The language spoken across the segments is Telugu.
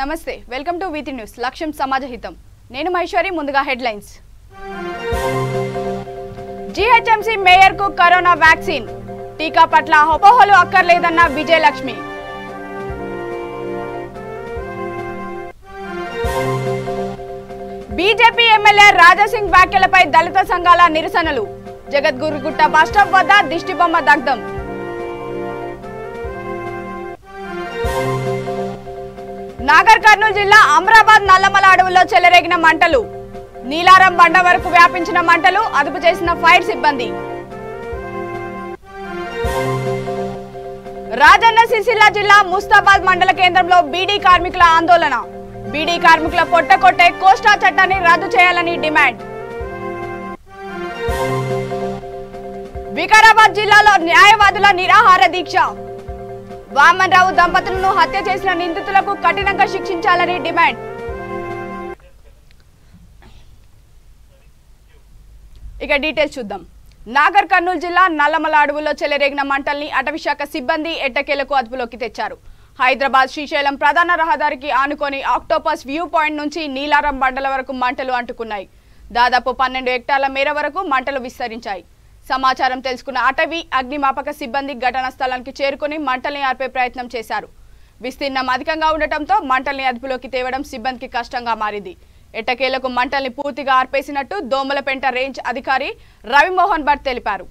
నమస్తే వెల్కమ్ టు వీతి న్యూస్ లక్ష్యం సమాజహితం నేను మహేశ్వరి ముందుగా హెడ్లైన్స్ జీహెచ్ఎంసీ మేయర్ కు కరోనా వ్యాక్సిన్ టీకా పట్ల అపోహలు అక్కర్లేదన్న విజయలక్ష్మి బీజేపీ ఎమ్మెల్యే రాజాసింగ్ వ్యాఖ్యలపై దళిత సంఘాల నిరసనలు జగద్గురుగుట్ట బస్టాప్ వద్ద దిష్టిబొమ్మ దగ్ధం నాగర్ కర్నూలు జిల్లా అమరాబాద్ నల్లమల అడవుల్లో చెలరేగిన మంటలు నీలారం బండ వరకు వ్యాపించిన మంటలు అదుపు చేసిన ఫైర్ సిబ్బంది రాజన్న సిరిసిల్ల జిల్లా ముస్తాబాద్ మండల కేంద్రంలో బీడీ కార్మికుల ఆందోళన బీడీ కార్మికుల పొట్టకొట్టే కోస్టా చట్టాన్ని రద్దు చేయాలని డిమాండ్ వికారాబాద్ జిల్లాలో న్యాయవాదుల నిరాహార దీక్ష వామన్ రావు దంపతులను హత్య చేసిన నిందితులకు కఠినంగా శిక్షించాలని డిమాండ్ ఇక డీటెయిల్స్ చూద్దాం నాగర్ కర్నూలు జిల్లా నల్లమల అడవుల్లో చెలరేగిన మంటల్ని అటవీశాఖ సిబ్బంది ఎట్టకేలకు అదుపులోకి తెచ్చారు హైదరాబాద్ శ్రీశైలం ప్రధాన రహదారికి ఆనుకొని ఆక్టోపస్ వ్యూ పాయింట్ నుంచి నీలారం బండల వరకు మంటలు అంటుకున్నాయి దాదాపు 12 హెక్టార్ల మేర వరకు మంటలు విస్తరించాయి సమాచారం తెలుసుకున్న అటవీ అగ్నిమాపక సిబ్బంది ఘటనా స్థలానికి చేరుకుని మంటల్ని ఆర్పే ప్రయత్నం చేశారు విస్తీర్ణం అధికంగా ఉండటంతో మంటల్ని అదుపులోకి తేవడం సిబ్బందికి కష్టంగా మారింది ఎట్టకేలకు మంటల్ని పూర్తిగా ఆర్పేసినట్టు దోమలపెంట రేంజ్ అధికారి రవిమోహన్ భట్ తెలిపారు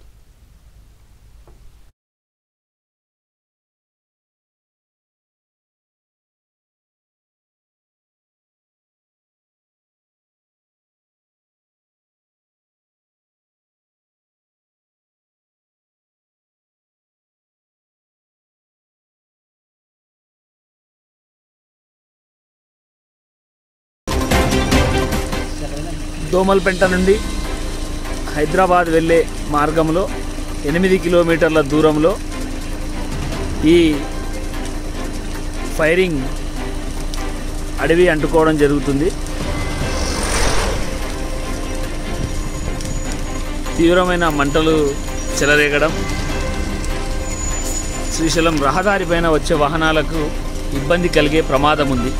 దోమల్పెంట నుండి హైదరాబాద్ వెళ్ళే మార్గంలో 8 కిలోమీటర్ల దూరంలో ఈ ఫైరింగ్ అడవి అంటుకోవడం జరుగుతుంది. తీవ్రమైన మంటలు చెలరేగడం శ్రీశైలం రహదారిపైన వచ్చే వాహనాలకు ఇబ్బంది కలిగే ప్రమాదం ఉంది.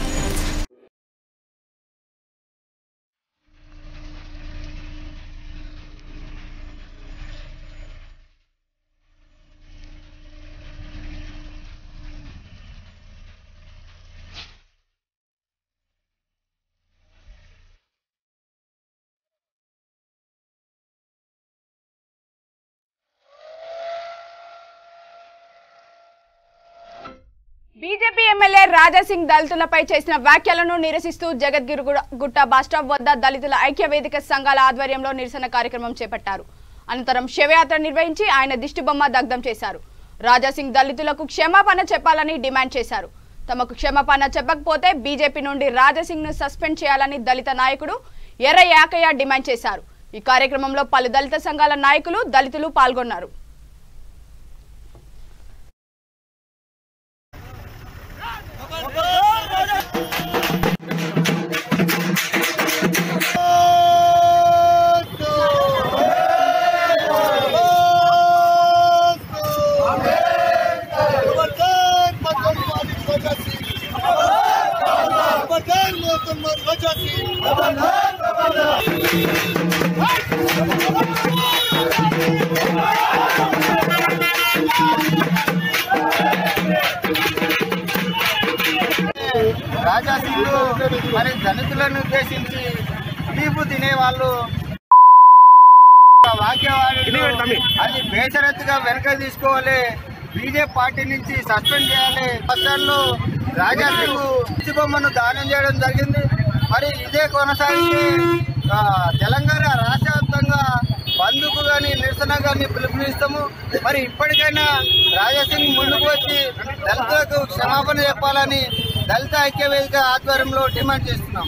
బీజేపీ ఎమ్మెల్యే రాజాసింగ్ దళితులపై చేసిన వ్యాఖ్యలను నిరసిస్తూ జగద్గిరిగుట్ట బస్టాప్ వద్ద దళితుల ఐక్య వేదిక సంఘాల ఆధ్వర్యంలో నిరసన కార్యక్రమం చేపట్టారు. అనంతరం శవయాత్ర నిర్వహించి ఆయన దిష్టిబొమ్మ దగ్ధం చేశారు. రాజాసింగ్ దళితులకు క్షమాపణ చెప్పాలని డిమాండ్ చేశారు. తమకు క్షమాపణ చెప్పకపోతే బీజేపీ నుండి రాజాసింగ్ ను సస్పెండ్ చేయాలని దళిత నాయకుడు ఎర్ర యాకయ్య డిమాండ్ చేశారు. ఈ కార్యక్రమంలో పలు దళిత సంఘాల నాయకులు దళితులు పాల్గొన్నారు. రాజాసింగ్ మరి దళితులను ఉద్దేశించి తీపు తినే వాళ్ళు వాక్యవాడి అది బేషరత్తుగా వెనక తీసుకోవాలి. బీజేపీ పార్టీ నుంచి సస్పెండ్ చేయాలి. బస్టాండ్లో రాజాసింగ్ దిష్టిబొమ్మను దానం చేయడం జరిగింది. మరి ఇదే కొనసాగితే తెలంగాణ రాష్ట్ర వ్యాప్తంగా బంధుకు కానీ నిరసన కానీ పిలుపునిస్తాము. మరి ఇప్పటికైనా రాజాసింగ్ ముందుకు వచ్చి దళితులకు క్షమాపణ చెప్పాలని దళిత ఐక్య వేదిక ఆధ్వర్యంలో డిమాండ్ చేస్తున్నాం.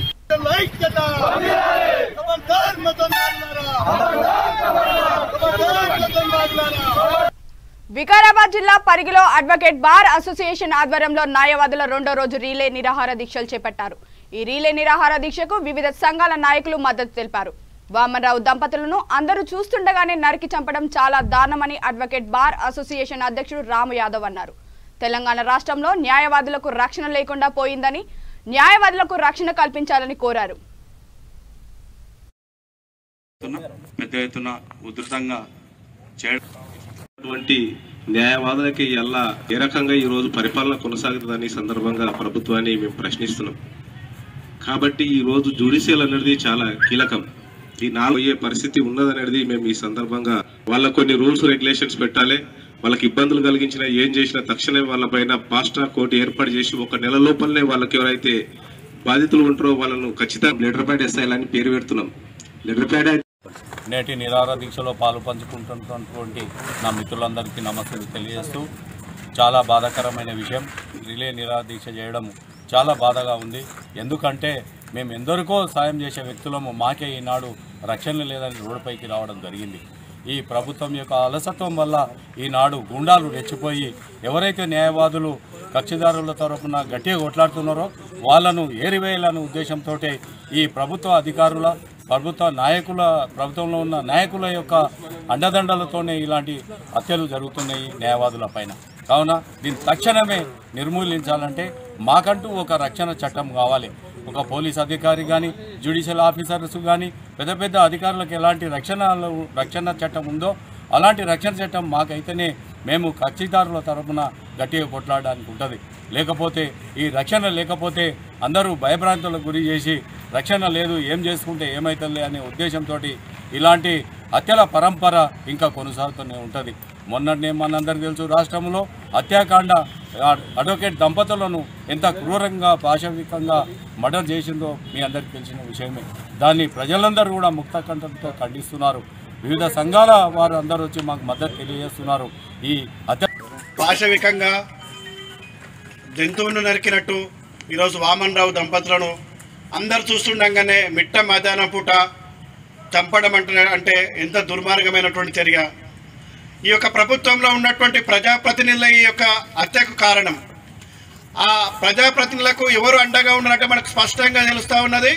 వికారాబాద్ జిల్లా పరిగిలో అడ్వకేట్ బార్ అసోసియేషన్ ఆధ్వర్యంలో న్యాయవాదుల 2వ రోజు రీలే నిరాహార దీక్షలు చేపట్టారు. ఈ రీలే నిరాహార దీక్షకు వివిధ సంఘాల నాయకులు మద్దతు తెలిపారు. వామన్ రావు దంపతులను అందరూ చూస్తుండగానే నరికి చంపడం చాలా దారుణమని అడ్వకేట్ బార్ అసోసియేషన్ అధ్యక్షుడు రాము యాదవ్ అన్నారు. తెలంగాణ రాష్ట్రంలో న్యాయవాదులకు రక్షణ లేకుండా పోయిందని, న్యాయవాదులకు రక్షణ కల్పించాలని కోరారు. పెద్ద ఎత్తున ఉధృతంగా చేయటువంటి న్యాయవాదులకి ఎలా ఏ రకంగా ఈరోజు పరిపాలన కొనసాగుతుందని సందర్భంగా ప్రభుత్వాన్ని మేము ప్రశ్నిస్తున్నాం. కాబట్టి ఈరోజు జ్యుడిషియల్ అనేది చాలా కీలకం. ఈ నాలుగు పరిస్థితి ఉన్నదనేది మేము ఈ సందర్భంగా వాళ్ళ కొన్ని రూల్స్ రెగ్యులేషన్స్ పెట్టాలి. వాళ్ళకి ఇబ్బందులు కలిగించినా ఏం చేసినా తక్షణమే వాళ్ళపైన ఫాస్ట్ ట్రాక్ కోర్టు ఏర్పాటు చేసి 1 నెల లోపలనే వాళ్ళకి ఎవరైతే బాధితులు ఉంటారో వాళ్ళను ఖచ్చితంగా లెటర్ ప్యాడ్ వేసేయాలని పేరు పెడుతున్నాం. లెటర్ ప్యాడ్ నేటి నిరాహార దీక్షలో పాలు పంచుకుంటున్నటువంటి నా మిత్రులందరికీ నమస్కారం తెలియజేస్తూ, చాలా బాధాకరమైన విషయం. రిలే నిరాహార దీక్ష చేయడం చాలా బాధగా ఉంది. ఎందుకంటే మేము ఎందరికో సాయం చేసే వ్యక్తులము మాకే ఈనాడు రక్షణ లేదని రోడ్డుపైకి రావడం జరిగింది. ఈ ప్రభుత్వం యొక్క అలసత్వం వల్ల ఈనాడు గుండాలు రెచ్చిపోయి ఎవరైతే న్యాయవాదులు కక్షిదారుల తరఫున గట్టిగా కొట్లాడుతున్నారో వాళ్ళను ఏరివేయాలనే ఉద్దేశంతో ఈ ప్రభుత్వ అధికారుల ప్రభుత్వంలో ఉన్న నాయకుల యొక్క అండదండలతోనే ఇలాంటి హత్యలు జరుగుతున్నాయి న్యాయవాదుల పైన. కావున దీన్ని తక్షణమే నిర్మూలించాలంటే మాకంటూ ఒక రక్షణ చట్టం కావాలి. ఒక పోలీస్ అధికారి కానీ, జ్యుడిషియల్ ఆఫీసర్స్ కానీ, పెద్ద పెద్ద అధికారులకు ఎలాంటి రక్షణ చట్టం ఉందో అలాంటి రక్షణ చట్టం మాకైతేనే మేము కక్షిదారుల తరఫున గట్టిగా కొట్లాడడానికి ఉంటుంది. లేకపోతే ఈ రక్షణ లేకపోతే అందరూ భయభ్రాంతులకు గురి చేసి రక్షణ లేదు, ఏం చేసుకుంటే ఏమవుతుంది అనే ఉద్దేశంతో ఇలాంటి హత్యల పరంపర ఇంకా కొనసాగుతూనే ఉంటుంది. మొన్ననే మనందరికీ తెలుసు, రాష్ట్రంలో హత్యాకాండ అడ్వకేట్ దంపతులను ఎంత క్రూరంగా పాశవికంగా మర్డర్ చేసిందో మీ అందరికీ తెలిసిన విషయమే. దాన్ని ప్రజలందరూ కూడా ముక్తకంఠంతో ఖండిస్తున్నారు. వివిధ సంఘాల వారు అందరూ వచ్చి మాకు మద్దతు తెలియజేస్తున్నారు. ఈ హత్య పాశవికంగా జంతువును నరికినట్టు ఈరోజు వామన్ రావు దంపతులను అందరు చూస్తుండగానే మిట్ట మధ్యాహ్నం పూట చంపడం అంటే ఎంత దుర్మార్గమైనటువంటి చర్య. ఈ యొక్క ప్రభుత్వంలో ఉన్నటువంటి ప్రజాప్రతినిధుల ఈ యొక్క హత్యకు కారణం. ఆ ప్రజాప్రతినిధులకు ఎవరు అండగా ఉన్నారంటే మనకు స్పష్టంగా తెలుస్తూ ఉన్నది.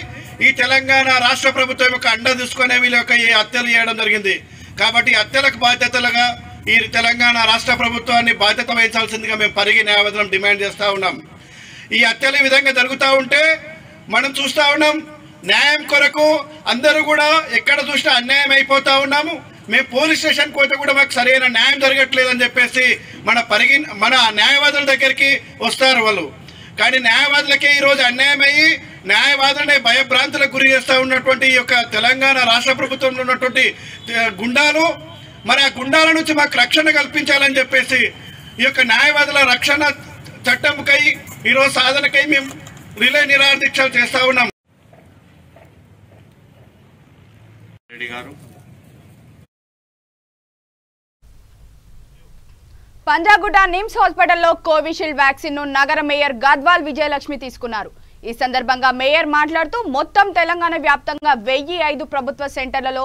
ఈ తెలంగాణ రాష్ట్ర ప్రభుత్వం యొక్క అండ తీసుకునే వీళ్ళ యొక్క ఈ హత్యలు చేయడం జరిగింది. కాబట్టి హత్యలకు బాధ్యతలుగా ఈ తెలంగాణ రాష్ట్ర ప్రభుత్వాన్ని బాధ్యత వహించాల్సిందిగా మేము పరిగి న్యాయవాదులను డిమాండ్ చేస్తూ ఉన్నాం. ఈ హత్యలు ఈ విధంగా జరుగుతూ ఉంటే మనం చూస్తూ ఉన్నాం, న్యాయం కొరకు అందరూ కూడా ఎక్కడ చూసినా అన్యాయం అయిపోతూ ఉన్నాము. మేము పోలీస్ స్టేషన్కి పోతే కూడా మాకు సరైన న్యాయం జరగట్లేదని చెప్పేసి మన న్యాయవాదుల దగ్గరికి వస్తారు వాళ్ళు. కానీ న్యాయవాదులకే ఈరోజు అన్యాయం అయ్యి న్యాయవాదులనే భయభ్రాంతులకు గురి చేస్తూ ఉన్నటువంటి ఈ యొక్క తెలంగాణ రాష్ట్ర ప్రభుత్వంలో ఉన్నటువంటి గుండాలు, మరి ఆ గుండాల నుంచి మాకు రక్షణ కల్పించాలని చెప్పేసి ఈ యొక్క న్యాయవాదుల రక్షణ చట్టంకై ఈరోజు సాధనకై మేము రిలే నిరాహార దీక్షలు చేస్తూ ఉన్నాం. రెడ్డి గారు పంజాగుట్ట నిమ్స్ హాస్పిటల్లో కోవిషీల్డ్ వ్యాక్సిన్ ను నగర మేయర్ గద్వాల్ విజయలక్ష్మి తీసుకున్నారు. ఈ సందర్భంగా మేయర్ మాట్లాడుతూ మొత్తం తెలంగాణ వ్యాప్తంగా 1005 ప్రభుత్వ సెంటర్లలో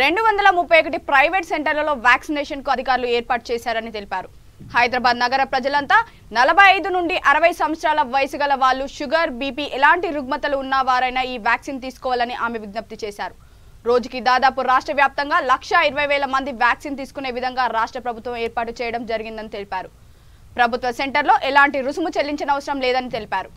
231 ప్రైవేట్ సెంటర్లలో వ్యాక్సినేషన్ కు అధికారులు ఏర్పాటు చేశారని తెలిపారు. హైదరాబాద్ నగర ప్రజలంతా 45 నుండి 60 సంవత్సరాల వయసు గల వాళ్ళు, షుగర్, బీపీ ఎలాంటి రుగ్మతలు ఉన్న వారైనా ఈ వ్యాక్సిన్ తీసుకోవాలని ఆమె విజ్ఞప్తి చేశారు. రోజుకి దాదాపు రాష్ట్ర వ్యాప్తంగా 1,20,000 మంది వ్యాక్సిన్ తీసుకునే విధంగా రాష్ట్ర ప్రభుత్వం ఏర్పాటు చేయడం జరిగిందని తెలిపారు. ప్రభుత్వ సెంటర్లో ఎలాంటి రుసుము చెల్లించిన అవసరం లేదని తెలిపారు.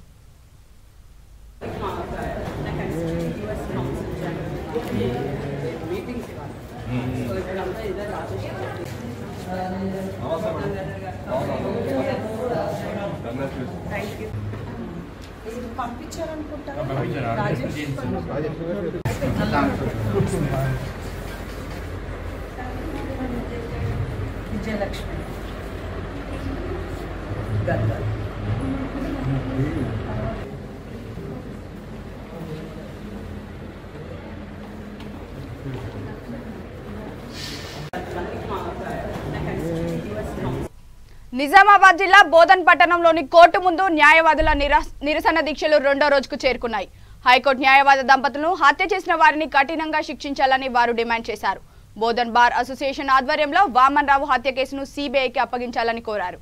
విజయలక్ష్మి గద్వాల్. నిజామాబాద్ జిల్లా బోధన్ పట్టణంలోని కోర్టు ముందు న్యాయవాదుల నిరసన దీక్షలు 2వ రోజుకు చేరుకున్నాయి. హైకోర్టు న్యాయవాద దంపతులను హత్య చేసిన వారిని కఠినంగా శిక్షించాలని వారు డిమాండ్ చేశారు. బోధన్ బార్ అసోసియేషన్ ఆధ్వర్యంలో వామన్ రావు హత్య కేసును సిబిఐకి అప్పగించాలని కోరారు.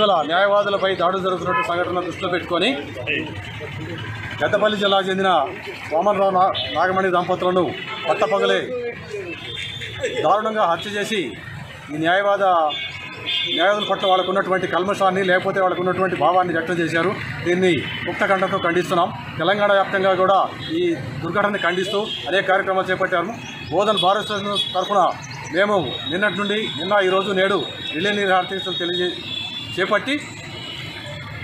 ఇటీవల న్యాయవాదులపై దాడులు జరుగుతున్నట్టు సంఘటన దృష్టిలో పెట్టుకొని పెద్దపల్లి జిల్లాకు చెందిన వామనరావు నాగమణి దంపతులను పట్టపగలే దారుణంగా హత్య చేసి ఈ న్యాయవాదుల పట్ల వాళ్ళకు ఉన్నటువంటి కల్మషాన్ని లేకపోతే వాళ్ళకు ఉన్నటువంటి భావాన్ని వ్యక్తం చేశారు. దీన్ని ముక్తకంఠంతో ఖండిస్తున్నాం. తెలంగాణ వ్యాప్తంగా కూడా ఈ దుర్ఘటనని ఖండిస్తూ అనేక కార్యక్రమాలు చేపట్టాము. బోధన్ భారత తరఫున మేము నిన్న ఈరోజు నేడు రిలే నిరాహారదీక్షలు చేపట్టి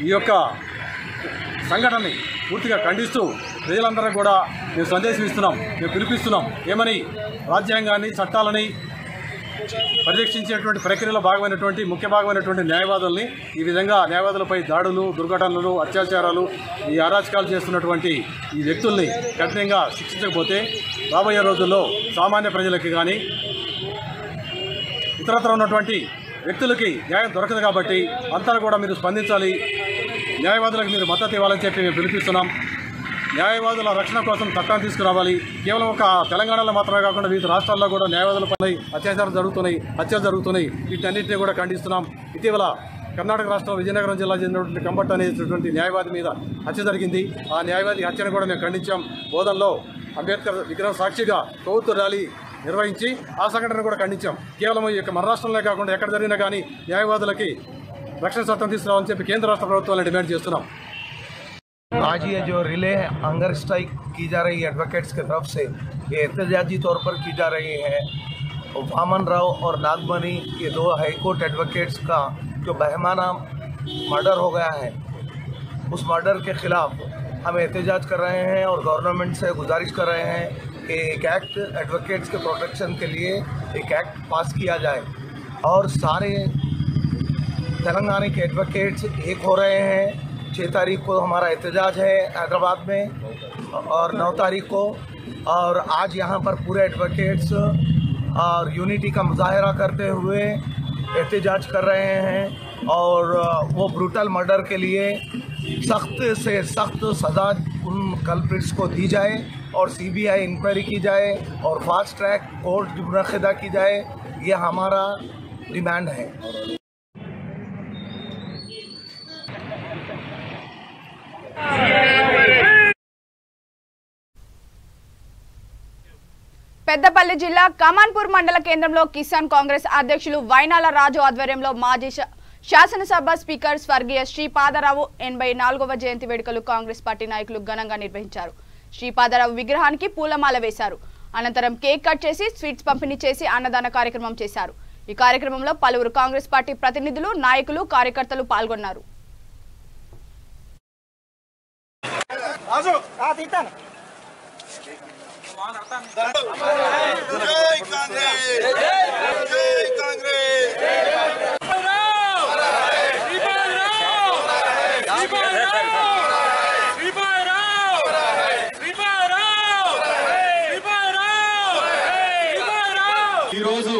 ఈ యొక్క సంఘటనని పూర్తిగా ఖండిస్తూ ప్రజలందరూ కూడా మేము సందేశం ఇస్తున్నాం, మేము పిలిపిస్తున్నాం. ఏమని రాజ్యాంగాన్ని చట్టాలని పరిరక్షించేటువంటి ప్రక్రియలో ముఖ్య భాగమైనటువంటి న్యాయవాదుల్ని ఈ విధంగా న్యాయవాదులపై దాడులు, దుర్ఘటనలు, అత్యాచారాలు, ఈ అరాచకాలు చేస్తున్నటువంటి ఈ వ్యక్తుల్ని కఠినంగా శిక్షించకపోతే రాబోయే రోజుల్లో సామాన్య ప్రజలకి కానీ ఇతరత్ర ఉన్నటువంటి వ్యక్తులకి న్యాయం దొరకదు. కాబట్టి అంతా కూడా మీరు స్పందించాలి, న్యాయవాదులకు మీరు మద్దతు ఇవ్వాలని చెప్పి మేము పిలిపిస్తున్నాం. న్యాయవాదుల రక్షణ కోసం చట్టాన్ని తీసుకురావాలి. కేవలం ఒక తెలంగాణలో మాత్రమే కాకుండా వివిధ రాష్ట్రాల్లో కూడా న్యాయవాదులపై అత్యాచారాలు జరుగుతున్నాయి, హత్యలు జరుగుతున్నాయి. వీటన్నింటినీ కూడా ఖండిస్తున్నాం. ఇటీవల కర్ణాటక రాష్ట్రం విజయనగరం జిల్లా చెందినటువంటి కంబట్ అనేటువంటి న్యాయవాది మీద హత్య జరిగింది. ఆ న్యాయవాది హత్యను కూడా మేము ఖండించాం. బోధనలో అంబేద్కర్ విగ్రహం సాక్షిగా కొవ్వొత్తు ర్యాలీ నిర్వహించి ఆ సంఘటన కూడా ఖండించాం. కేవలం ఈ యొక్క మన రాష్ట్రంలో కాకుండా ఎక్కడ జరిగినా కానీ న్యాయవాదులకి రక్షణ చట్టం తీసుకురావాలని చెప్పి కేంద్ర రాష్ట్ర ప్రభుత్వాలను డిమాండ్ చేస్తున్నాం. आज ये जो रिले हंगर स्ट्राइक की जा रही है एडवोकेट्स की तरफ से, ये एहतजाजी तौर पर की जा रही है। वामन राव और नागमणि ये दो हाईकोर्ट एडवोकेट्स का जो बहमाना मर्डर हो गया है, उस मर्डर के ख़िलाफ़ हम एहतजाज कर रहे हैं और गवर्नमेंट से गुजारिश कर रहे हैं कि एक एक्ट एडवोकेट्स के प्रोटेक्शन के लिए एक एक्ट पास किया जाए और सारे तेलंगाना के एडवोकेट्स एक हो रहे हैं। 6 तारीख को हमारा एहतजाज है हैदराबाद में और 9 तारीख को, और आज यहाँ पर पूरे एडवोकेट्स और यूनिटी का मुजाहरा करते हुए एहतजाज कर रहे हैं और वो ब्रूटल मर्डर के लिए सख्त से सख्त सज़ा उन कल्प्रिट्स को दी जाए और CBI इंक्वायरी की जाए और फास्ट ट्रैक कोर्ट मुनक़िदा की जाए। ये हमारा डिमांड है। పెద్దపల్లి జిల్లా కమాన్పూర్ మండల కేంద్రంలో కిసాన్ కాంగ్రెస్ అధ్యక్షులు వైనాల రాజు ఆధ్వర్యంలో మాజీ శాసనసభ స్పీకర్ స్వర్గీయ శ్రీపాదరావు 84వ జయంతి వేడుకలు కాంగ్రెస్ పార్టీ నాయకులు ఘనంగా నిర్వహించారు. శ్రీపాదరావు విగ్రహానికి పూలమాల వేశారు. అనంతరం కేక్ కట్ చేసి స్వీట్స్ పంపిణీ చేసి అన్నదాన కార్యక్రమం చేశారు. ఈ కార్యక్రమంలో పలువురు కాంగ్రెస్ పార్టీ ప్రతినిధులు, నాయకులు, కార్యకర్తలు పాల్గొన్నారు. ఈరోజు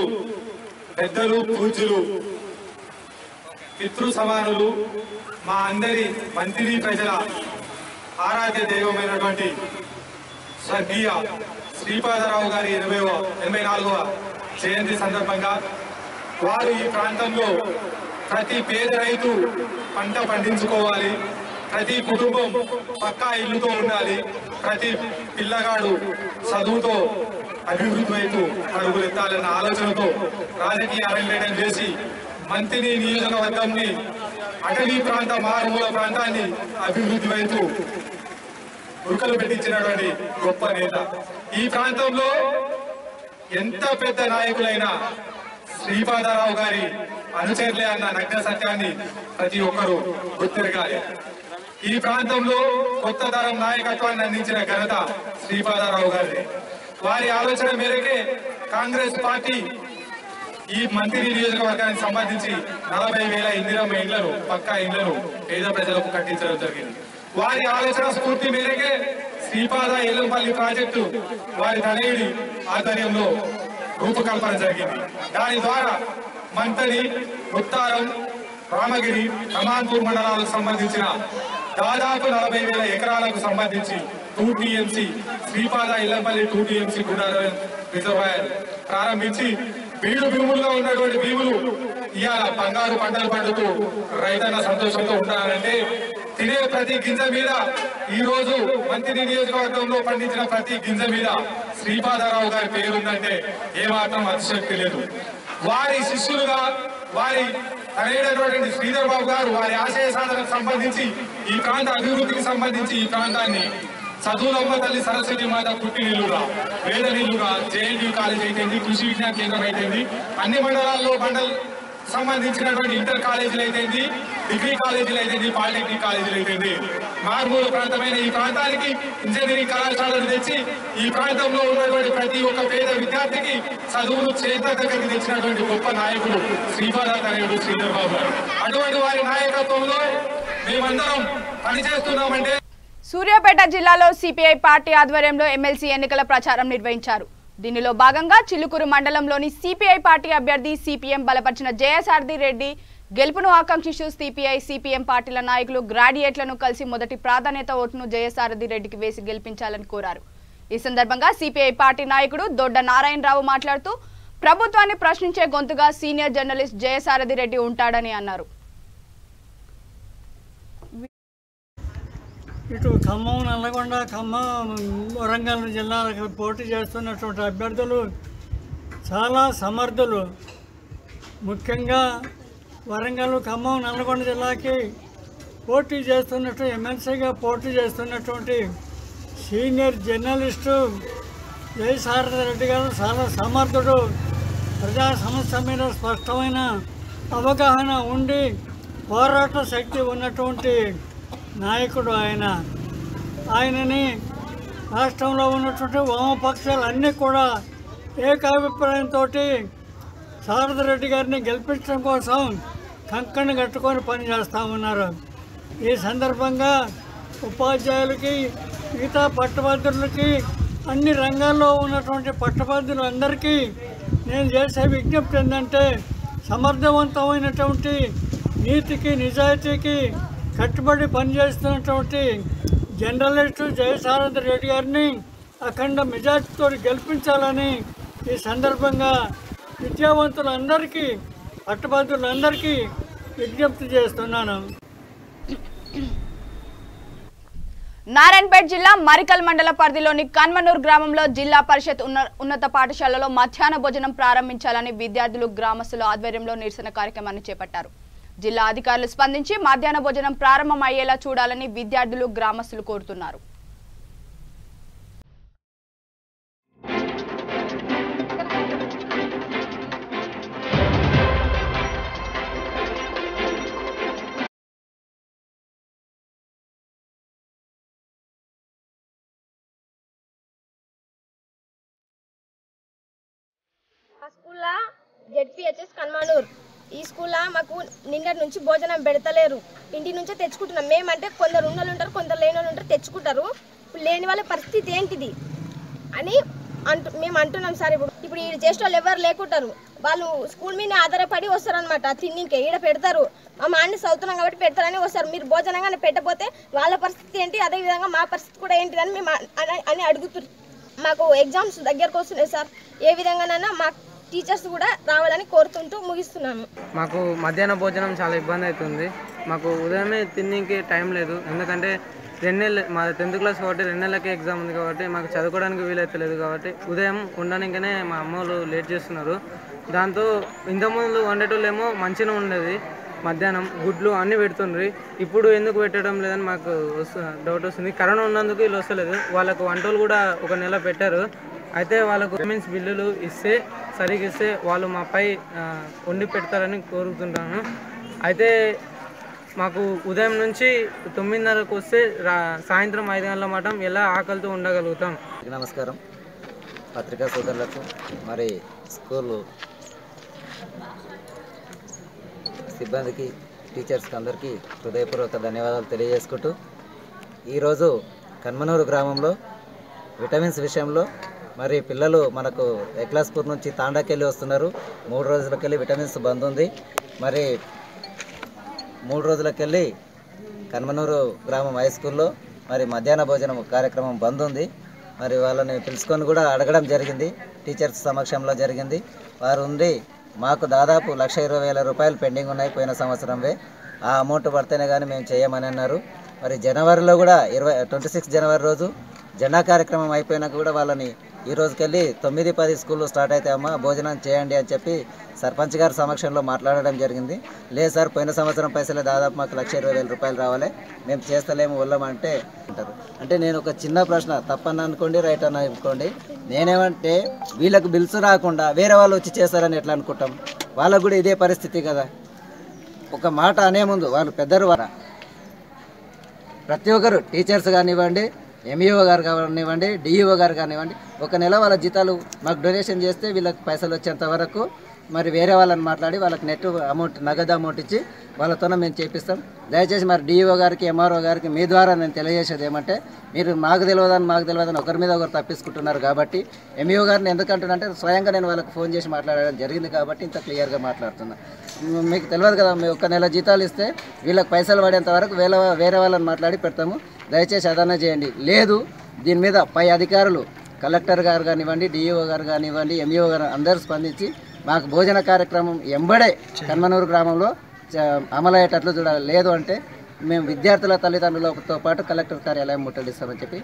పెద్దలు, పూజ్యులు, పితృ సమానులు, మా అందరి మంత్రి ప్రజల ఆరాధ్య దైవమైనటువంటి స్వర్గీయ శ్రీపాదరావు గారి 84వ జయంతి సందర్భంగా వారు ఈ ప్రాంతంలో ప్రతి పేద రైతు పంట పండించుకోవాలి, ప్రతి కుటుంబం పక్కా ఇల్లుతో ఉండాలి, ప్రతి పిల్లగాడు చదువుతో అభివృద్ధి వైపు అడుగులెత్తాలన్న ఆలోచనతో రాజకీయ అరంగేటం చేసి మంత్రి నియోజకవర్గంని, అటవీ ప్రాంత మారుమూల ప్రాంతాన్ని అభివృద్ధి వైపు ఉరుకలు పెట్టించినటువంటి గొప్ప నేత. ఈ ప్రాంతంలో ఎంత పెద్ద నాయకులైనా శ్రీపాదరావు గారి అనుచరులే అన్న నగ్న సత్యాన్ని ప్రతి ఒక్కరూ గుర్తిరగాలి. ఈ ప్రాంతంలో కొత్త తరం నాయకత్వాన్ని అందించిన ఘనత శ్రీపాదరావు గారిది. వారి ఆలోచన మేరకే కాంగ్రెస్ పార్టీ ఈ మంత్రి నియోజకవర్గానికి సంబంధించి 40,000 ఇందిరమ్మ ఇళ్లను, పక్కా ఇళ్లను పేద ప్రజలకు కట్టించడం జరిగింది. వారి ఆలోచన స్ఫూర్తి మేరకే శ్రీపాద ఎల్లంపల్లి ప్రాజెక్టు వారి తనయుడి ఆధ్వర్యంలో రూపకల్పన జరిగింది. దాని ద్వారా మంతని, ముత్తారం, రామగిరి, కమాన్పూర్ మండలాలకు సంబంధించిన దాదాపు 40,000 ఎకరాలకు సంబంధించి 2 TMC శ్రీపాద ఎల్లంపల్లి 2 TMC గుండా రిజర్వాయర్ ప్రారంభించి బీడు భూముల్లో ఉన్నటువంటి భూములు ఇవాళ బంగారు పంటలు పండుతూ రైతన్న సంతోషంతో ఉండాలంటే తినే ప్రతి గింజ మీద ఈ రోజు మంత్రి నియోజకవర్గంలో పండించిన ప్రతి గింజ మీద శ్రీపాదరావు గారి పేరుందంటే ఏమాత్రం అతిశక్తి లేదు. వారి శిష్యులుగా వారి తనైనటువంటి శ్రీధర్ బాబు గారు వారి ఆశయ సాధనకు సంబంధించి ఈ ప్రాంత అభివృద్ధికి సంబంధించి ఈ ప్రాంతాన్ని చదువులమ్మ తల్లి సరస్వతి మాత పుట్టినిల్లుగా వేదనిల్లుగా జేఎన్యూ కాలేజ్ అయితేంది, కృషి విజ్ఞాన కేంద్రం అయితేంది, అన్ని మండలాల్లో మండల్ సంబంధించినటువంటి ఇంటర్ కాలేజీలు అయితేంది, డిగ్రీ కాలేజీలు అయితేంది, పాలిటెక్నిక్ కాలేజీలు అయితేంది, మారుమూల ప్రాంతమైన ఈ ప్రాంతానికి ఇంజనీరింగ్ కళాశాలను తెచ్చి ఈ ప్రాంతంలో ఉన్నటువంటి ప్రతి ఒక్క పేద విద్యార్థికి చదువును చేత దగ్గరికి తెచ్చినటువంటి గొప్ప నాయకుడు శ్రీపాదరావు శ్రీధర్ బాబు గారు. అటువంటి వారి నాయకత్వంలో మేమందరం పనిచేస్తున్నామంటే. సూర్యాపేట జిల్లాలో సిపిఐ పార్టీ ఆధ్వర్యంలో ఎమ్మెల్సీ ఎన్నికల ప్రచారం నిర్వహించారు. దీనిలో భాగంగా చిలుకూరు మండలంలోని సిపిఐ పార్టీ అభ్యర్థి సిపిఎం బలపరిచిన జయసారథి రెడ్డి గెలుపును ఆకాంక్షిస్తూ సిపిఎం పార్టీల నాయకులు గ్రాడ్యుయేట్లను కలిసి మొదటి ప్రాధాన్యత ఓటును జయసారథి రెడ్డికి వేసి గెలిపించాలని కోరారు. ఈ సందర్భంగా సిపిఐ పార్టీ నాయకుడు దొడ్డ నారాయణరావు మాట్లాడుతూ ప్రభుత్వాన్ని ప్రశ్నించే గొంతుగా సీనియర్ జర్నలిస్ట్ జయసారథి రెడ్డి ఉంటాడని అన్నారు. ఇటు ఖమ్మం, నల్లగొండ, ఖమ్మం, వరంగల్ జిల్లాలకు పోటీ చేస్తున్నటువంటి అభ్యర్థులు చాలా సమర్థులు. ముఖ్యంగా వరంగల్, ఖమ్మం, నల్లగొండ జిల్లాకి పోటీ చేస్తున్నట్టు ఎమ్మెల్సీగా పోటీ చేస్తున్నటువంటి సీనియర్ జర్నలిస్టు జయసారథి రెడ్డి గారు చాలా సమర్థుడు. ప్రజా సమస్య మీద స్పష్టమైన అవగాహన ఉండి పోరాట శక్తి ఉన్నటువంటి నాయకుడు ఆయనని రాష్ట్రంలో ఉన్నటువంటి వామపక్షాలు అన్నీ కూడా ఏకాభిప్రాయంతో సారథి రెడ్డి గారిని గెలిపించడం కోసం కంకణం కట్టుకొని పనిచేస్తూ ఉన్నారు. ఈ సందర్భంగా ఉపాధ్యాయులకి, మిగతా పట్టభద్రులకి, అన్ని రంగాల్లో ఉన్నటువంటి పట్టభద్రులందరికీ నేను చేసే విజ్ఞప్తి ఏంటంటే సమర్థవంతమైనటువంటి నీతికి, నిజాయితీకి కట్టుబడి పనిచేస్తున్నటువంటి జర్నలిస్టు జయసారథి రెడ్డి గారిని అఖండ మెజార్టీతో గెలిపించాలని ఈ సందర్భంగా విద్యావంతులందరికీ, పట్టభద్రులందరికీ విజ్ఞప్తి చేస్తున్నాను. నారాయణపేట జిల్లా మరికల్ మండల పరిధిలోని కన్మనూర్ గ్రామంలో జిల్లా పరిషత్ ఉన్నత పాఠశాలలో మధ్యాహ్న భోజనం ప్రారంభించాలని విద్యార్థులు, గ్రామస్తుల ఆధ్వర్యంలో నిరసన కార్యక్రమాన్ని చేపట్టారు. జిల్లా అధికారులు స్పందించి మధ్యాహ్న భోజనం ప్రారంభం అయ్యేలా చూడాలని విద్యార్థులు, గ్రామస్తులు కోరుతున్నారు. స్కూల్లో జెడ్పీహెచ్ఎస్ కన్మనూర్ ఈ స్కూల్లో మాకు నిన్నటి నుంచి భోజనం పెడతలేరు. ఇంటి నుంచే తెచ్చుకుంటున్నాం. మేమంటే కొందరు ఉన్నోళ్ళు ఉంటారు, కొందరు లేని వాళ్ళు ఉంటారు, తెచ్చుకుంటారు. ఇప్పుడు లేని వాళ్ళ పరిస్థితి ఏంటిది అని మేము అంటున్నాం సార్. ఇప్పుడు ఈ చేసే వాళ్ళు ఎవరు లేకుంటారు, వాళ్ళు స్కూల్ మీద ఆధారపడి వస్తారు అనమాట. తిన్నికే ఈడ పెడతారు, మా మాన్ని చదువుతున్నాం కాబట్టి పెడతారని వస్తారు. మీరు భోజనంగానే పెట్టకపోతే వాళ్ళ పరిస్థితి ఏంటి, అదేవిధంగా మా పరిస్థితి కూడా ఏంటిదని మేము అని అడుగుతున్నారు. మాకు ఎగ్జామ్స్ దగ్గరకు వస్తున్నాయి సార్. ఏ విధంగానైనా మా టీచర్స్ కూడా రావాలని కోరుతుంటూ ముగిస్తున్నాను. మాకు మధ్యాహ్న భోజనం చాలా ఇబ్బంది అవుతుంది. మాకు ఉదయమే తినడానికి టైం లేదు. ఎందుకంటే 2 నెలలు మా 10th క్లాస్ కాబట్టి 2 నెలలకే ఎగ్జామ్ ఉంది కాబట్టి మాకు చదువుకోవడానికి వీలైతలేదు. కాబట్టి ఉదయం ఉండడానికనే మా అమ్మ వాళ్ళు లేట్ చేస్తున్నారు. దాంతో ఇంతకుముందు వండేటోళ్ళేమో మంచిగా ఉండేది, మధ్యాహ్నం గుడ్లు అన్నీ పెడుతుండ్రి. ఇప్పుడు ఎందుకు పెట్టడం లేదని మాకు డౌట్ వస్తుంది. కరోనా ఉన్నందుకు వీళ్ళు వస్తలేదు. వాళ్ళకు వంటలు కూడా 1 నెల పెట్టారు. అయితే వాళ్ళకు గవర్నమెంట్స్ బిల్లులు ఇస్తే సరిగ్గా ఇస్తే వాళ్ళు మాపై వండి పెడతారని కోరుకుంటున్నాను. అయితే మాకు ఉదయం నుంచి 9:30కు వస్తే సాయంత్రం 5 గంటల మటం ఎలా ఆకలితో ఉండగలుగుతాం. నమస్కారం పత్రికా సోదరులకు, మరి స్కూలు సిబ్బందికి, టీచర్స్కి అందరికీ హృదయపూర్వక ధన్యవాదాలు తెలియజేసుకుంటూ, ఈరోజు కన్మనూరు గ్రామంలో విటమిన్స్ విషయంలో మరి పిల్లలు మనకు ఎక్లాస్పూర్ నుంచి తాండాకెళ్ళి వస్తున్నారు. 3 రోజులకెళ్ళి విటమిన్స్ బంద్ ఉంది. మరి 3 రోజులకెళ్ళి కన్మనూరు గ్రామం హై స్కూల్లో మరి మధ్యాహ్న భోజనం కార్యక్రమం బంద్ ఉంది. మరి వాళ్ళని పిలుచుకొని కూడా అడగడం జరిగింది, టీచర్స్ సమక్షంలో జరిగింది. వారు ఉండి మాకు దాదాపు 1,20,000 రూపాయలు పెండింగ్ ఉన్నాయి పోయిన సంవత్సరంవే. ఆ అమౌంట్ పడితేనే కానీ మేము చేయమని అన్నారు. మరి జనవరిలో కూడా 26 జనవరి రోజు జెండా కార్యక్రమం అయిపోయినాక కూడా వాళ్ళని ఈ రోజుకెళ్ళి 9-10 స్కూళ్ళు స్టార్ట్ అయితే అమ్మ భోజనం చేయండి అని చెప్పి సర్పంచ్ గారి సమక్షంలో మాట్లాడడం జరిగింది. లేదు సార్ పోయిన సంవత్సరం పైసలే దాదాపు మాకు 1,20,000 రూపాయలు రావాలి, మేము చేస్తలేము వెళ్ళమంటే అంటారు. అంటే నేను ఒక చిన్న ప్రశ్న, తప్పని అనుకోండి రైట్ అని అనుకోండి, నేనేమంటే వీళ్ళకు బిల్స్ రాకుండా వేరే వాళ్ళు వచ్చి చేస్తారని ఎట్లా అనుకుంటాం? వాళ్ళకు కూడా ఇదే పరిస్థితి కదా. ఒక మాట అనే ముందు వాళ్ళు పెద్దరు ప్రతి ఒక్కరు టీచర్స్ కానివ్వండి, ఎంఈఓ గారు కానివ్వండి, డిఈఓ గారు కానివ్వండి, ఒక నెల వాళ్ళ జీతాలు మాకు డొనేషన్ చేస్తే వీళ్ళకి పైసలు వచ్చేంత వరకు మరి వేరే వాళ్ళని మాట్లాడి వాళ్ళకి నెట్ అమౌంట్ నగదు అమౌంట్ ఇచ్చి వాళ్ళతోనే మేము చేపిస్తాం. దయచేసి మరి డిఈఓ గారికి ఎంఆర్ఓ గారికి మీ ద్వారా నేను తెలియజేసేది ఏమంటే మీరు మాకు తెలియదని ఒకరి మీద ఒకరు తప్పించుకుంటున్నారు. కాబట్టి ఎంఈఓ గారిని ఎందుకంటున్నానంటే స్వయంగా నేను వాళ్ళకి ఫోన్ చేసి మాట్లాడడం జరిగింది కాబట్టి ఇంత క్లియర్గా మాట్లాడుతున్నా. మీకు తెలియదు కదా, మేము ఒక నెల జీతాలు ఇస్తే వీళ్ళకి పైసలు పడేంత వరకు వేరే వాళ్ళని మాట్లాడి పెడతాము. దయచేసి అదన్నా చేయండి. లేదు దీని మీద పై అధికారులు కలెక్టర్ గారు కానివ్వండి, డిఈఓ గారు కానివ్వండి, ఎంఈఓ గారు అందరూ స్పందించి మాకు భోజన కార్యక్రమం ఎంబడే కన్మనూరు గ్రామంలో అమలయ్యేటట్లు చూడాలి. లేదు అంటే మేము విద్యార్థుల తల్లిదండ్రులతో పాటు కలెక్టర్ కార్యాలయం ముట్టడిస్తామని చెప్పి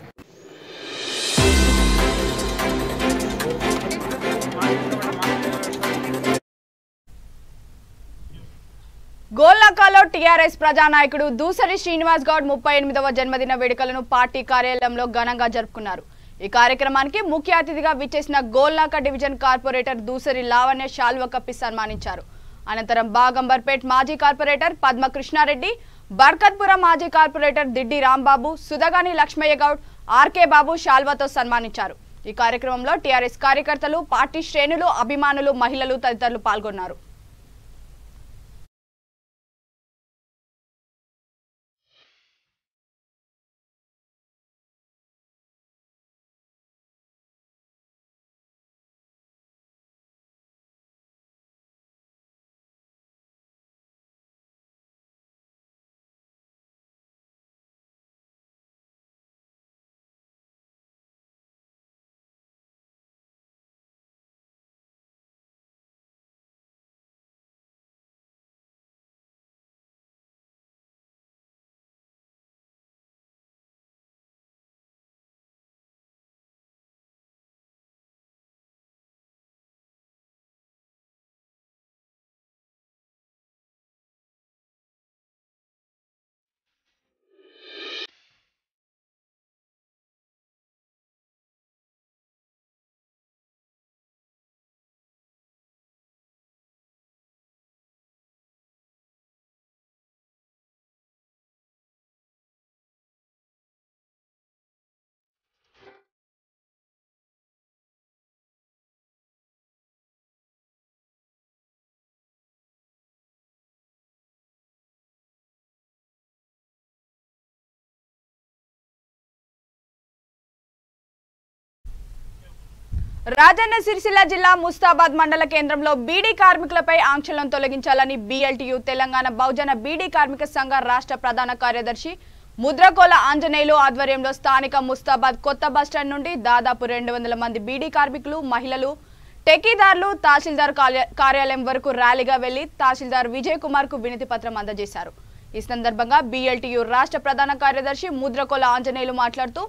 గోల్నాకాలో టీఆర్ఎస్ ప్రజానాయకుడు దూసరి శ్రీనివాస్ గౌడ్ 38వ జన్మదిన వేడుకలను పార్టీ కార్యాలయంలో ఘనంగా జరుపుకున్నారు. ఈ కార్యక్రమానికి ముఖ్య అతిథిగా విచ్చేసిన గోల్నాక డివిజన్ కార్పొరేటర్ దూసరి లావణ్య శాల్వ కప్పి సన్మానించారు. అనంతరం బాగంబర్పేట్ మాజీ కార్పొరేటర్ పద్మకృష్ణారెడ్డి, బర్కత్పురం మాజీ కార్పొరేటర్ దిడ్డి రాంబాబు, సుధగాని లక్ష్మయ్య గౌడ్, ఆర్కే బాబు శాల్వతో సన్మానించారు. ఈ కార్యక్రమంలో టీఆర్ఎస్ కార్యకర్తలు, పార్టీ శ్రేణులు, అభిమానులు, మహిళలు తదితరులు పాల్గొన్నారు. రాజన్న సిరిసిల్ల జిల్లా ముస్తాబాద్ మండల కేంద్రంలో బీడీ కార్మికులపై ఆంక్షలను తొలగించాలని BLTU తెలంగాణ బహుజన బీడీ కార్మిక సంఘ రాష్ట్ర ప్రధాన కార్యదర్శి ముద్రకోల ఆంజనేయులు ఆధ్వర్యంలో స్థానిక ముస్తాబాద్ కొత్త బస్టాండ్ నుండి దాదాపు 200 మంది బీడీ కార్మికులు, మహిళలు, టెకీదారులు తహసీల్దార్ కార్యాలయం వరకు ర్యాలీగా వెళ్లి తహసీల్దార్ విజయ్ కుమార్ కు వినతి పత్రం అందజేశారు. ఈ సందర్భంగా BLTU రాష్ట్ర ప్రధాన కార్యదర్శి ముద్రకోల ఆంజనేయులు మాట్లాడుతూ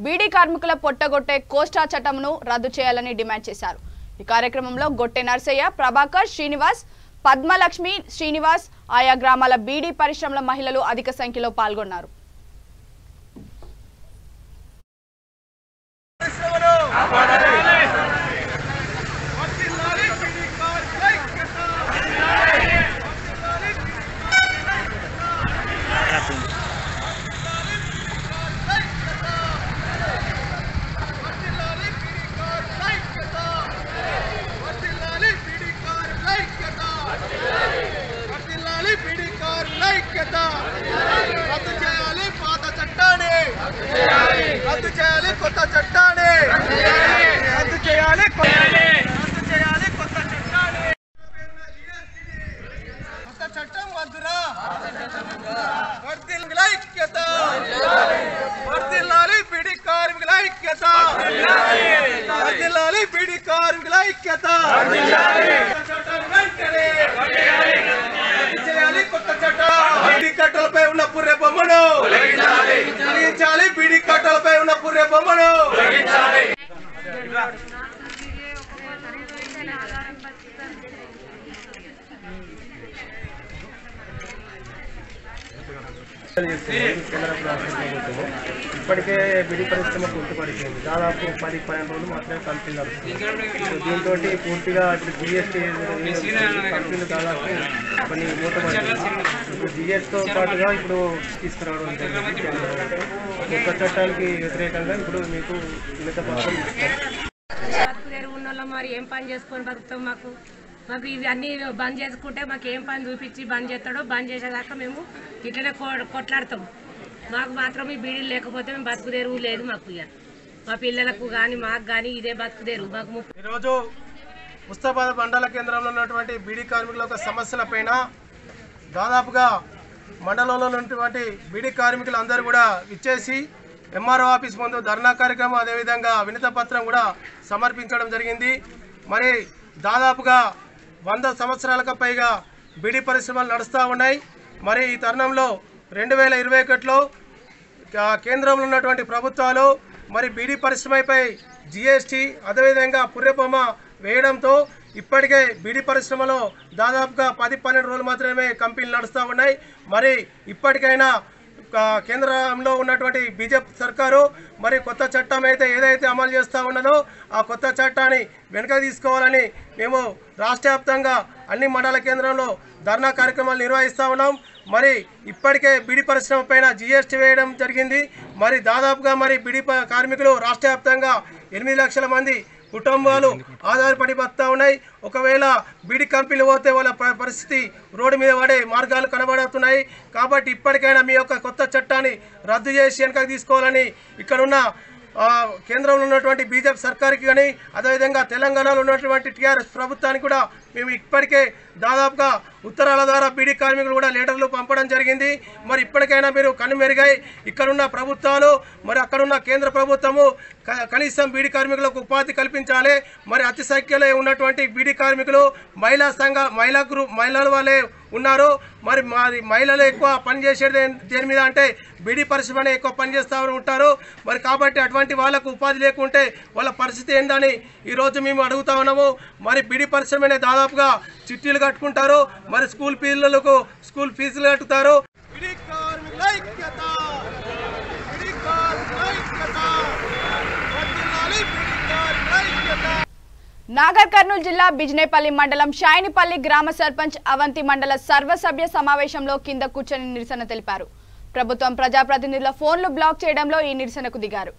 బీడీ కార్మికుల పొట్టగొట్టే కోస్టా చట్టంను రద్దు చేయాలని డిమాండ్ చేశారు. ఈ కార్యక్రమంలో గొట్టె నర్సయ్య, ప్రభాకర్, శ్రీనివాస్, పద్మలక్ష్మి, శ్రీనివాస్, ఆయా గ్రామాల బీడీ పరిశ్రమల మహిళలు అధిక సంఖ్యలో పాల్గొన్నారు. పీడీ కార్మికుల ఐక్యత బొమ్మను తొలగించాలి, బీడీ కట్టలపై ఉన్న పుర్రె బొమ్మను ఇప్పటికే బిడి పరిశ్రమ గుర్తుపడిపోయింది. దాదాపు 10-12 రోజులు మాత్రమే కంపెనీ నడుస్తుంది. దీంతో పూర్తిగా ఇప్పుడు జిఎస్టీ కంపెనీలు దాదాపు కొన్ని మూతపడుతుంది. ఇప్పుడు జిఎస్టీతో పాటుగా ఇప్పుడు తీసుకురావడం జరిగింది. కొత్త చట్టానికి వ్యతిరేకంగా ఇప్పుడు మీకు వినతి పత్రం ఇస్తాం. మరి ఏం పని చేసుకొని బతుకుతాం? మాకు ఇవి అన్నీ బంద్ చేసుకుంటే మాకు ఏం పని చూపించి బంద్ చేస్తాడో, బంద్ చేసేదాకా మేము ఇట్లనే కొట్లాడతాం. మాకు మాత్రం ఈ బీడీలు లేకపోతే మేము బతుకుదేరు లేదు. మాకు మా పిల్లలకు కానీ మాకు కానీ ఇదే బతుకుదేరు. మాకు ఈరోజు ముస్తాబాద్ మండల కేంద్రంలో ఉన్నటువంటి బీడీ కార్మికుల యొక్క సమస్యలపైన దాదాపుగా మండలంలో ఉన్నటువంటి బీడీ కార్మికులు అందరూ కూడా ఇచ్చేసి ఎంఆర్ఓ ఆఫీస్ ముందు ధర్నా కార్యక్రమం, అదేవిధంగా వినతి పత్రం కూడా సమర్పించడం జరిగింది. మరి దాదాపుగా 100 సంవత్సరాలకు పైగా బీడీ పరిశ్రమలు నడుస్తూ ఉన్నాయి. మరి ఈ తరుణంలో 2021లో కేంద్రంలో ఉన్నటువంటి ప్రభుత్వాలు మరి బీడీ పరిశ్రమపై జిఎస్టీ అదేవిధంగా పుర్రెబొమ్మ వేయడంతో ఇప్పటికే బీడీ పరిశ్రమలో దాదాపుగా 10-12 రోజులు మాత్రమే కంపెనీలు నడుస్తూ ఉన్నాయి. మరి ఇప్పటికైనా కేంద్రంలో ఉన్నటువంటి బీజేపీ సర్కారు మరి కొత్త చట్టం ఏదైతే అమలు చేస్తూ ఉన్నదో ఆ కొత్త చట్టాన్ని వెనుక తీసుకోవాలని మేము రాష్ట్ర వ్యాప్తంగా అన్ని మండల కేంద్రంలో ధర్నా కార్యక్రమాలు నిర్వహిస్తూ ఉన్నాం. మరి ఇప్పటికే బీడీ పరిశ్రమ పైన జిఎస్టీ వేయడం జరిగింది. మరి దాదాపుగా మరి బీడీ కార్మికులు రాష్ట్ర వ్యాప్తంగా 8 లక్షల మంది కుటుంబాలు ఆధారపడి బతుకుతా ఉన్నాయి. ఒకవేళ బీడీ కంపెనీలు పోతే వాళ్ళ పరిస్థితి రోడ్డు మీద పడే మార్గాలు కనబడుతున్నాయి. కాబట్టి ఇప్పటికైనా మీ యొక్క కొత్త చట్టాన్ని రద్దు చేసి వెనకకు తీసుకోవాలని ఇక్కడున్న కేంద్రంలో ఉన్నటువంటి బీజేపీ సర్కార్కి కానీ అదేవిధంగా తెలంగాణలో ఉన్నటువంటి టీఆర్ఎస్ ప్రభుత్వానికి కూడా మేము ఇప్పటికే దాదాపుగా ఉత్తరాల ద్వారా బీడీ కార్మికులు కూడా లెటర్లు పంపడం జరిగింది. మరి ఇప్పటికైనా మీరు కనుమెరుగై ఇక్కడున్న ప్రభుత్వాలు మరి అక్కడున్న కేంద్ర ప్రభుత్వము కనీసం బీడీ కార్మికులకు ఉపాధి కల్పించాలి. మరి అతి సంఖ్యలో ఉన్నటువంటి బీడీ కార్మికులు మహిళల వాళ్ళే ఉన్నారు. మరి మహిళలు ఎక్కువ పనిచేసేది దేని మీద అంటే బీడీ పరిశ్రమనే ఎక్కువ పనిచేస్తూ ఉంటారు. మరి కాబట్టి అటువంటి వాళ్ళకు ఉపాధి లేకుంటే వాళ్ళ పరిస్థితి ఏందని ఈరోజు మేము అడుగుతా ఉన్నాము. మరి బీడీ పరిశ్రమనే దాదాపుగా చిట్టీలు కట్టుకుంటారు. మరి స్కూల్ పిల్లలకు స్కూల్ ఫీజులు కట్టుతారు. నాగర్ కర్నూలు జిల్లా బిజినేపల్లి మండలం షాయినిపల్లి గ్రామ సర్పంచ్ అవంతి మండల సర్వసభ్య సమావేశంలో కింద కూర్చొని నిరసన తెలిపారు. ప్రభుత్వం ప్రజాప్రతినిధుల ఫోన్లు బ్లాక్ చేయడంలో ఈ నిరసనకు దిగారు.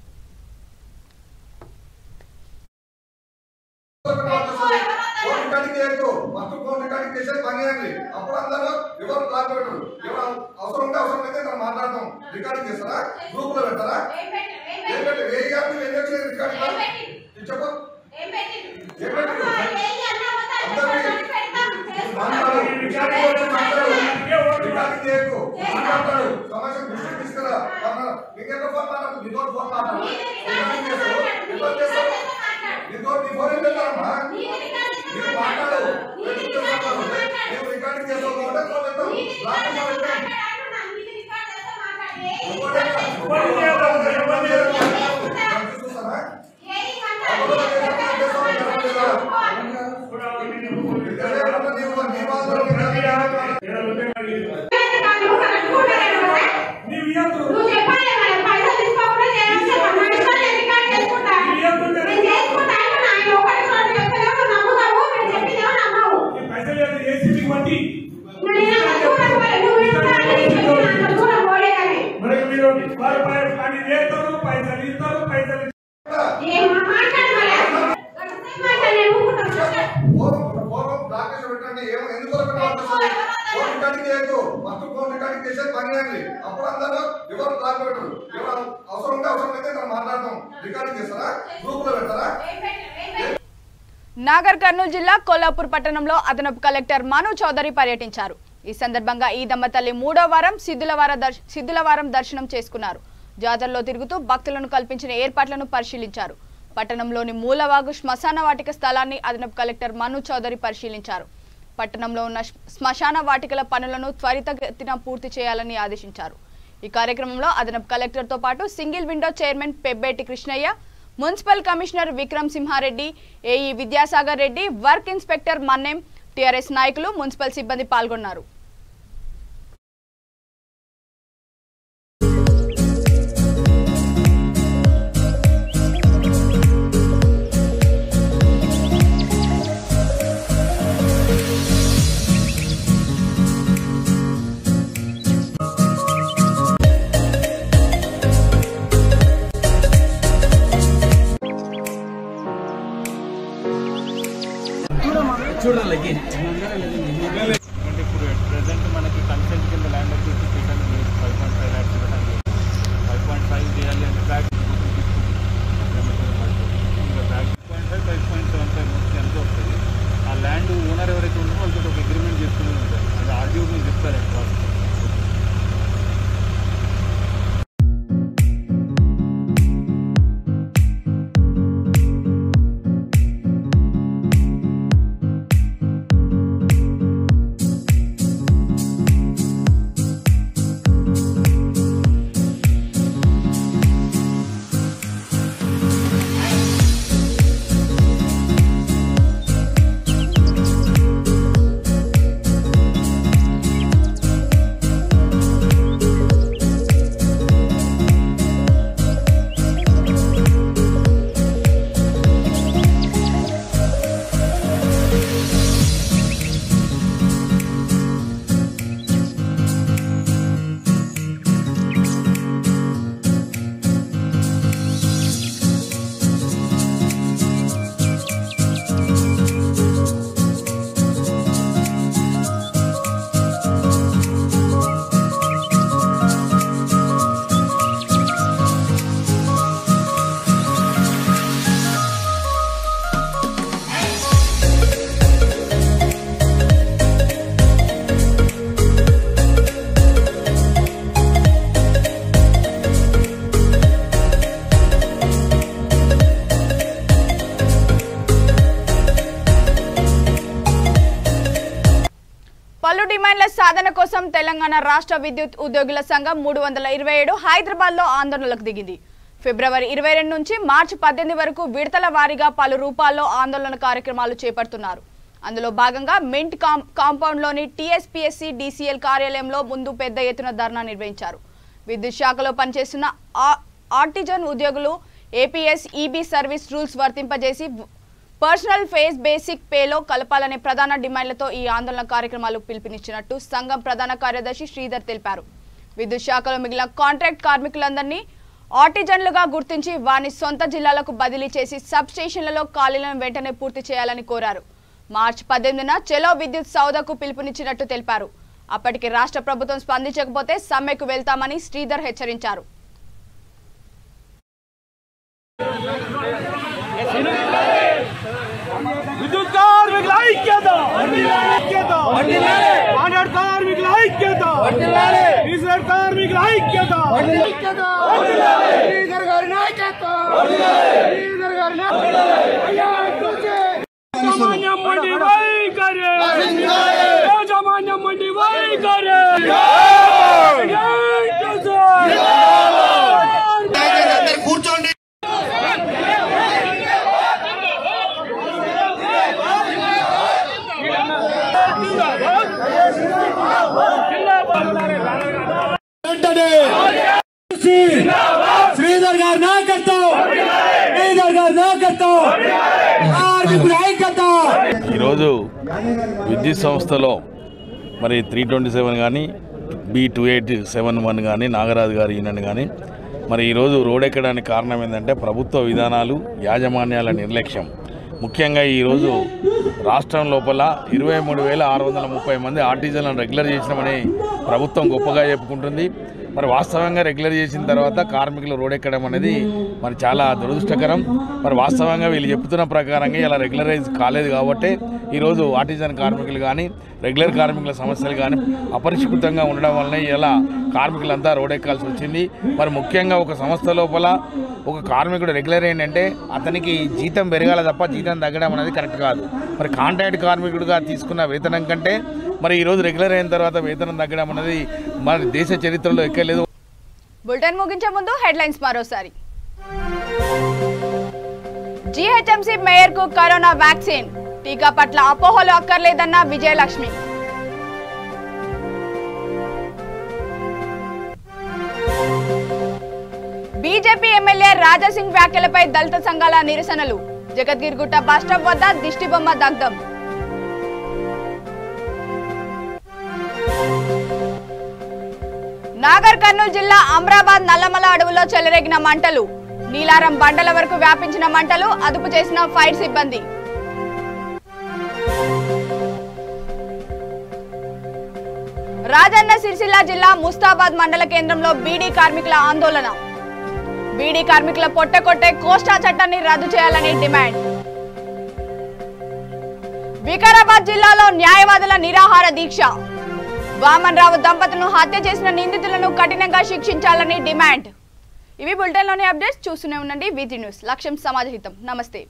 నాగర్ కర్నూలు జిల్లా కొల్లాపూర్ పట్టణంలో అదనపు కలెక్టర్ మను చౌదరి పర్యటించారు. ఈ సందర్భంగా ఈదమ్మ తల్లి 3వ వారం సిద్ధులవారం దర్శనం చేసుకున్నారు. జాతరలో తిరుగుతూ భక్తులను కల్పించిన ఏర్పాట్లను పరిశీలించారు. పట్టణంలోని మూలవాగు శ్మశాన వాటిక స్థలాన్ని అదనపు కలెక్టర్ మను చౌదరి పరిశీలించారు. పట్టణంలో ఉన్న శ్మశాన వాటికల పనులను త్వరితగతిన పూర్తి చేయాలని ఆదేశించారు. ఈ కార్యక్రమంలో అదనపు కలెక్టర్తో పాటు single window chairman Pebbeti Krishnaiah, municipal commissioner Vikram Simhareddy, AE Vidyasagar Reddy, work inspector Mannem, TRS నాయకులు, మున్సిపల్ సిబ్బంది పాల్గొన్నారు. ఇప్పుడు ప్రెసెంట్ మనకి కన్సెంట్ కింద ల్యాండ్ అక్విజిషన్ 5.5 lakhs ఇవ్వడం 5.5 చేయాలి అంటే బ్యాక్ ఇంకా బ్యాక్ 5.75 మోస్ట్లీ ఎంతో వస్తుంది. ఆ ల్యాండ్ ఓనర్ ఎవరైతే ఉన్నారో వాళ్ళతో ఒక అగ్రిమెంట్ చేసుకుని ఉంటారు. అది ఆర్డీఓ మీకు చెప్తారండి ప్రాసెస్. పలు డిమాండ్ల సాధన కోసం తెలంగాణ రాష్ట్ర విద్యుత్ ఉద్యోగుల సంఘం 327 హైదరాబాద్లో ఆందోళనలకు దిగింది. ఫిబ్రవరి 22 నుంచి మార్చి 18 వరకు విడతల వారీగా పలు రూపాల్లో ఆందోళన కార్యక్రమాలు చేపడుతున్నారు. అందులో భాగంగా మింట్ కాంపౌండ్లోని టీఎస్పీఎస్సీ డీసీఎల్ కార్యాలయంలో ముందు పెద్ద ఎత్తున ధర్నా నిర్వహించారు. విద్యుత్ శాఖలో పనిచేస్తున్న ఆర్టిజన్ ఉద్యోగులు ఏపీఎస్ ఈబీ సర్వీస్ రూల్స్ వర్తింపజేసి పర్సనల్ ఫేస్ బేసిక్ పేలో కలపాలనే ప్రధాన డిమాండ్లతో ఈ ఆందోళన కార్యక్రమాలు పిలుపునిచ్చినట్టు సంఘం ప్రధాన కార్యదర్శి శ్రీధర్ తెలిపారు. విద్యుత్ శాఖలో మిగిలిన కాంట్రాక్ట్ కార్మికులందరినీ ఆర్టిజన్లుగా గుర్తించి వారిని సొంత జిల్లాలకు బదిలీ చేసి సబ్ స్టేషన్లలో ఖాళీలను వెంటనే పూర్తి చేయాలని కోరారు. మార్చి 18న చెలో విద్యుత్ సౌదకు పిలుపునిచ్చినట్టు తెలిపారు. అప్పటికి రాష్ట్ర ప్రభుత్వం స్పందించకపోతే సమ్మెకు వెళ్తామని శ్రీధర్ హెచ్చరించారు. విద్యుత్ కార్మికుల ఐక్యత, కాంట్రాక్ట్ కార్మికుల ఐక్యత, డీజిల్ కార్మికుల ఐక్యత, శ్రీధర్ గారి నాయకత్వం, శ్రీధర్ గారి యాజమాన్యం మండి వైఖరి, యాజమాన్యం మండి వైఖరి, కూర్చోండి. శ్రీధర్ గారి నాయకత్వం, శ్రీధర్ గారి నాయకత్వం, కార్మికుల ఐక్యత. ఈరోజు విద్యుత్ సంస్థలో మరి 327 కానీ B2871 కానీ నాగరాజు గారి యూనియన్ కానీ మరి ఈరోజు రోడ్డెక్కడానికి కారణం ఏంటంటే ప్రభుత్వ విధానాలు, యాజమాన్యాల నిర్లక్ష్యం. ముఖ్యంగా ఈరోజు రాష్ట్రం లోపల 23,630 మంది ఆర్టిజన్లను రెగ్యులర్ చేసినామని ప్రభుత్వం గొప్పగా చెప్పుకుంటుంది. మరి వాస్తవంగా రెగ్యులర్ చేసిన తర్వాత కార్మికులు రోడ్డెక్కడం అనేది మరి చాలా దురదృష్టకరం. మరి వాస్తవంగా వీళ్ళు చెప్తున్న ప్రకారంగా ఇలా రెగ్యులరైజ్ కాలేదు కాబట్టి ఈరోజు ఆర్టిజన్ కార్మికులు కానీ రెగ్యులర్ కార్మికుల సమస్యలు కానీ అపరిష్కృతంగా ఉండడం వల్లనే ఇలా కార్మికులంతా రోడ్డెక్కాల్సి వచ్చింది. మరి ముఖ్యంగా ఒక సంస్థ లోపల ఒక కార్మికుడు రెగ్యులర్ ఏంటంటే అతనికి జీతం పెరగాల తప్ప జీతం తగ్గడం అనేది కరెక్ట్ కాదు. మరి కాంట్రాక్ట్ కార్మికుడిగా తీసుకున్న వేతనం కంటే మరి ఈరోజు రెగ్యులర్ అయిన తర్వాత వేతనం తగ్గడం అనేది మన దేశ చరిత్రలో ఎక్కలేదు. బులెటిన్ ముగించే ముందు హెడ్లైన్స్ మరోసారి. జీహెచ్ఎంసీ మేయర్ కు కరోనా వ్యాక్సిన్, టీకా పట్ల అపోహలు అక్కర్లేదన్న విజయలక్ష్మి. బీజేపీ ఎమ్మెల్యే రాజాసింగ్ వ్యాఖ్యలపై దళిత సంఘాల నిరసనలు, జగద్గిరిగుట్ట బస్టాప్ వద్ద దిష్టిబొమ్మ దగ్ధం. నాగర్ కర్నూలు జిల్లా అమ్రాబాద్ నల్లమల అడవుల్లో చెలరేగిన మంటలు, నీలారం బండల వరకు వ్యాపించిన మంటలు, అదుపు చేసిన ఫైర్ సిబ్బంది. రాజన్న సిరిసిల్ల జిల్లా ముస్తాబాద్ మండల కేంద్రంలో బీడీ కార్మికుల ఆందోళన, బీడీ కార్మికుల పొట్టకొట్టే కోస్టా చట్టాన్ని రద్దు చేయాలని డిమాండ్. వికారాబాద్ జిల్లాలో న్యాయవాదుల నిరాహార దీక్ష, వామన్ రావు దంపతులను హత్య చేసిన నిందితులను కఠినంగా శిక్షించాలని డిమాండ్. ఇవి బులెటిన్లోని అప్డేట్స్. చూస్తూనే ఉండండి వీటి న్యూస్. లక్ష్యం సమాజహితం. నమస్తే.